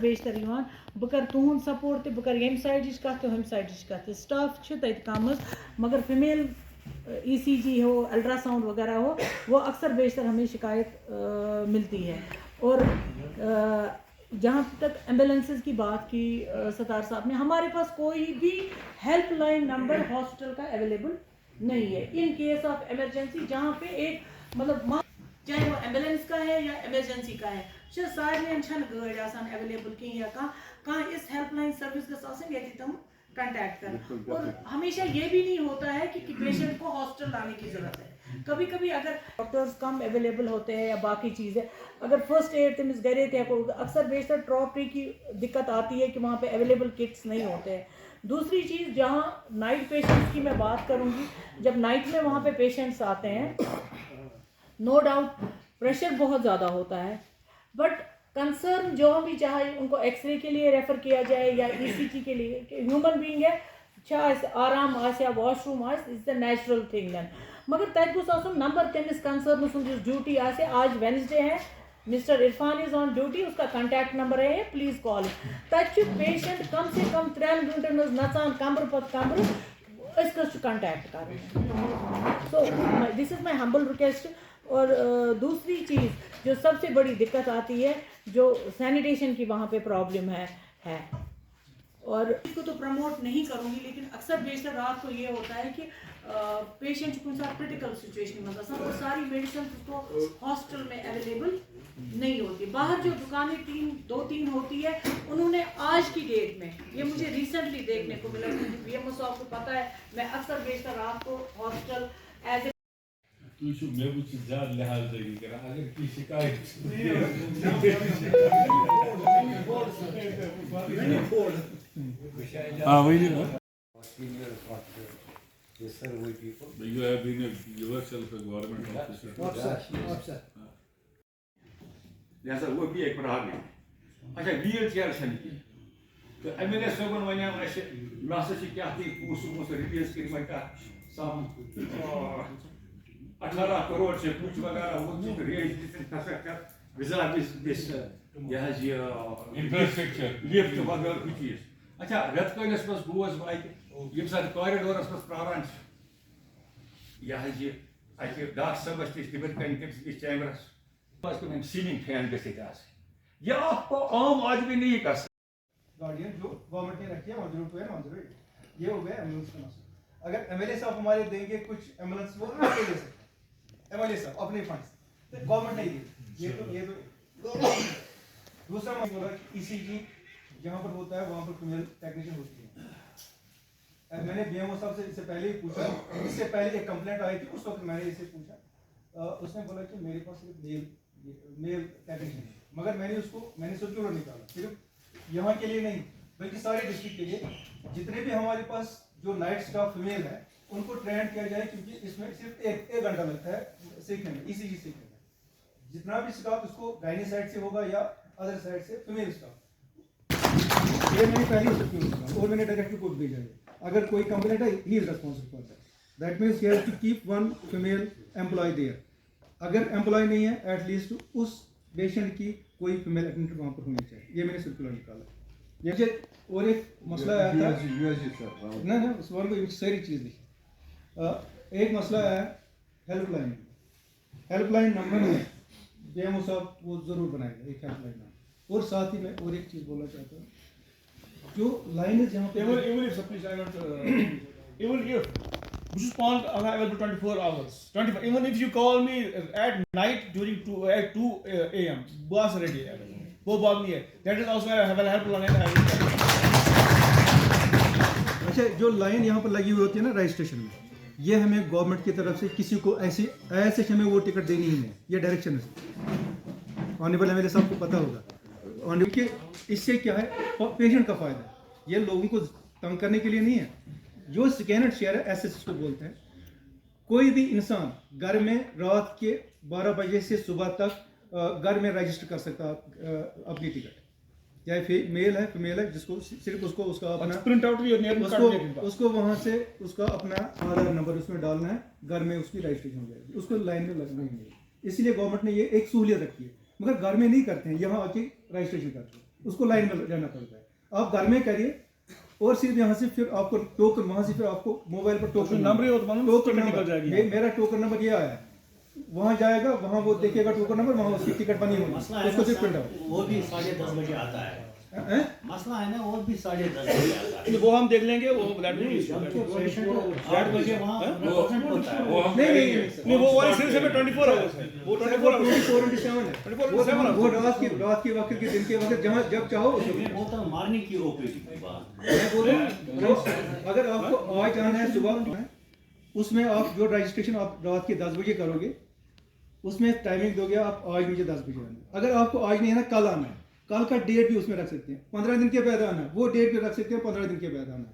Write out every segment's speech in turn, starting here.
बेशतर यिवान बह कर तुहद सपोर्ट बह कर यम साइड कत हम साइड कत स्टाफ तत कम मगर फीमेल ECG हो अल्ट्रासाउंड वगैरह हो वो अक्सर बेशतर हमें शिकायत मिलती है। और जहाँ तक एम्बुलेंसेस की बात की सतार साहब ने, हमारे पास कोई भी हेल्पलाइन नंबर हॉस्पिटल का अवेलेबल नहीं है इन केस ऑफ इमरजेंसी, जहाँ पे एक मतलब चाहे वो एम्बुलेंस का है या इमरजेंसी का है सारे गाड़ी अवेलेबल कहीं या कहाँ इस हेल्पलाइन सर्विस गई ये तुम कंटैक्ट कर। और हमेशा ये भी नहीं होता है कि पेशेंट को हॉस्पिटल लाने की जरूरत है। कभी कभी अगर डॉक्टर्स कम अवेलेबल होते हैं या बाकी चीज़ें, अगर फर्स्ट एड तमिस गरे थे अक्सर बेशतर ट्रॉपरी की दिक्कत आती है कि वहाँ पे अवेलेबल किट्स नहीं होते हैं। दूसरी चीज़, जहाँ नाइट पेशेंट्स की मैं बात करूँगी, जब नाइट में वहाँ पे पेशेंट्स आते हैं नो डाउट प्रेशर बहुत ज़्यादा होता है, बट कंसर्न जो भी चाहे उनको एक्सरे के लिए रेफ़र किया जाए या ECG के लिए, ह्यूमन बीइंग है आराम या washroom is the natural thing then, मगर तक गोस नंबर तमिस कंसर्न सुन ड्यूटी आज वेडनेसडे है, mister Irfan is on duty, उसका कॉन्टैक्ट नंबर है प्लीज कॉल। तक पेशेंट कम से कम 3 घंटन मज नचान कमर पत कमर कॉन्टैक्ट कर। So this is my humble request. और दूसरी चीज़ जो सबसे बड़ी दिक्कत आती है, जो सैनिटेशन की वहाँ पे प्रॉब्लम है। और इसको तो प्रमोट नहीं करूँगी, लेकिन अक्सर बेशतर रात को ये होता है कि पेशेंट को साथ क्रिटिकल सिचुएशन में वो सारी मेडिसिन उसको हॉस्पिटल में अवेलेबल नहीं होती। बाहर जो दुकानें 2-3 होती है, उन्होंने आज की डेट में, ये मुझे रिसेंटली देखने को मिला, BMO साहब को पता है, मैं अक्सर बेशतर रात को हॉस्पिटल एज मैं कुछ ज़्यादा लिहाज नहीं करा अगर की शिकायत हाँ वही नहीं you have been yourself a government officer लिहाजा वो भी एक प्रॉब्लम। अच्छा व्हील चेयर छनी तो MLA सोगन वने मैं क्या थी पूछ रिलीज कर का साम 18 करोड़ से कुछ वगैरह वो चीज इंफ्रास्ट्रक्चर विजार्ड दिस ये इंफ्रास्ट्रक्चर लिफ्ट वगैरह कुछ चीज। अच्छा रत कइलस बस गोस बाइक यम साथ कॉरिडोरस बस प्रारान ये अति डॉक्टर साहब इस डिबेट कन के चैम्बरस बस को सीलिंग फैन गसित आस ये आप आम आदमी नहीं कर सकता। गाड़ियाँ जो गवर्नमेंट ने रखी है ऑन रूट है ऑन रोड, ये हो गया एम्बुलेंस का मसला। अगर MLA साहब हमारे देंगे कुछ एम्बुलेंस वो ले सकते, MLA साहब अपने फंड्स गवर्नमेंट नहीं देती, ये तो दूसरा मैं बोला ECG जहाँ पर होता है वहाँ पर फीमेल टेक्नीशियन होती है। मैंने BMO साहब से इससे पहले ही पूछा, इससे पहले एक कंप्लेंट आई थी, उस वक्त मैंने इसे पूछा, उसने बोला कि मेरे पास सिर्फ मेल टेक्नीशियन है, मगर मैंने सर्कुलर निकाला सिर्फ यहाँ के लिए नहीं बल्कि सारे डिस्ट्रिक्ट के लिए, जितने भी हमारे पास जो नाइट स्टाफ फीमेल है उनको ट्रेन किया जाए, क्योंकि इसमें सिर्फ एक घंटा लगता है सीखने में, ECG सीखने में। जितना भी स्टाफ उसको गायनी साइड से होगा या अदर साइड से फीमेल स्टाफ, ये मैंने पहले सर्कुलर और मैंने डायरेक्ट रिपोर्ट भेजा है। अगर कोई कंप्लेंट है he is responsible for that means he has to keep one female employee there. अगर एम्प्लॉय नहीं है एटलीस्ट उस पेशेंट की कोई फीमेल अटेंडेंट वहाँ पर होनी चाहिए, ये मैंने सर्कुलर निकाला। ये और एक मसला आया था ना उस वन को सारी चीज़ लिखी। एक मसला है हेल्पलाइन नंबर है, BMO साहब वो ज़रूर बनाएगा एक हेल्पलाइन नंबर। और साथ ही मैं और एक चीज़ बोलना चाहता हूँ, जो लाइन जहाँ पे even if please I not even if which is point available 24 hours 25 even if you call me at night during 2 AM bus ready है वो बात नहीं है, that is also I have a helpline। अच्छा जो line यहाँ पर लगी हुई होती है ना रजिस्ट्रेशन में, ये हमें गवर्नमेंट की तरफ से किसी को ऐसे हमें वो टिकट देनी ही नहीं, ये डायरेक्शन है ऑनरेबल MLA साहब को पता होगा। कि इससे क्या है पेशेंट का फायदा है, ये लोगों को तंग करने के लिए नहीं है। जो स्कैन एंड शेयर है SS को बोलते हैं, कोई भी इंसान घर में रात के 12 बजे से सुबह तक घर में रजिस्टर कर सकता अपनी टिकट, चाहे मेल है फीमेल है, जिसको सिर्फ उसको उसका अपना प्रिंट आउट उसको वहाँ से उसका अपना आधार नंबर उसमें डालना है, घर में उसकी रजिस्ट्रेशन हो जाएगी, उसको लाइन में लगना ही नहीं। इसलिए गवर्नमेंट ने ये एक सहूलियत रखी है, मगर घर में नहीं करते हैं, यहाँ आके रजिस्ट्रेशन करते हैं। उसको लाइन में रहना पड़ता है। आप घर में करिए और सिर्फ यहाँ से फिर आपको टोकन, वहाँ से फिर आपको मोबाइल पर टोकन नंबर ही हो तो मालूम टोकन टिकट निकल नंबर जाएगी। मेरा टोकन नंबर ये आया है, वहाँ जाएगा, वहाँ वो देखेगा टोकन नंबर, वहाँ उसकी टिकट बनी होगी, मसला है उसको ना सिर्फ प्रिंट सर, आउट। वो भी 10:30 बजे आता है। हैं? मसला है ना, वो भी 10:30 बजे आता है। वो हम देख लेंगे, वो that will be issue, जब that तो will be issue. पेशेंट 8 बजे वहाँ represent होता है। वो हम नहीं नहीं करेंगे। नहीं सर, नहीं, वो वाली सीरीज में 24 आवर्स है, वो 24 आवर्स 24/7 है। 24/7 वो रात के वक्त के दिन के वक्त जहाँ जब चाहो उस मैं बोलता हूँ मॉर्निंग की ओपीडी की बात। मैं बोल रहा हूँ, अगर आपको आज आना है सुबह, उसमें आप जो रजिस्ट्रेशन आप रात के 10 बजे करोगे, उसमें टाइमिंग दोगे आप आज मुझे 10 बजे आना। अगर आपको आज नहीं आना, कल आना है, कल का डेट भी उसमें रख सकते हैं, 15 दिन के बाद आना है, वो डेट भी रख सकते हैं, 15 दिन के बाद आना है।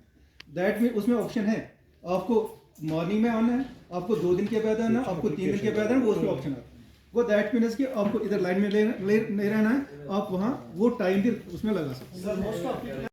दैट में उसमें ऑप्शन है, आपको मॉर्निंग में आना है, आपको 2 दिन के बाद आना, आपको 3 दिन के बाद आना, वो उसमें ऑप्शन आता है। वो दैट मीन्स कि आपको इधर लाइन में नहीं रहना है, आप वहाँ वो टाइम भी उसमें लगा सकते हैं। Sir most of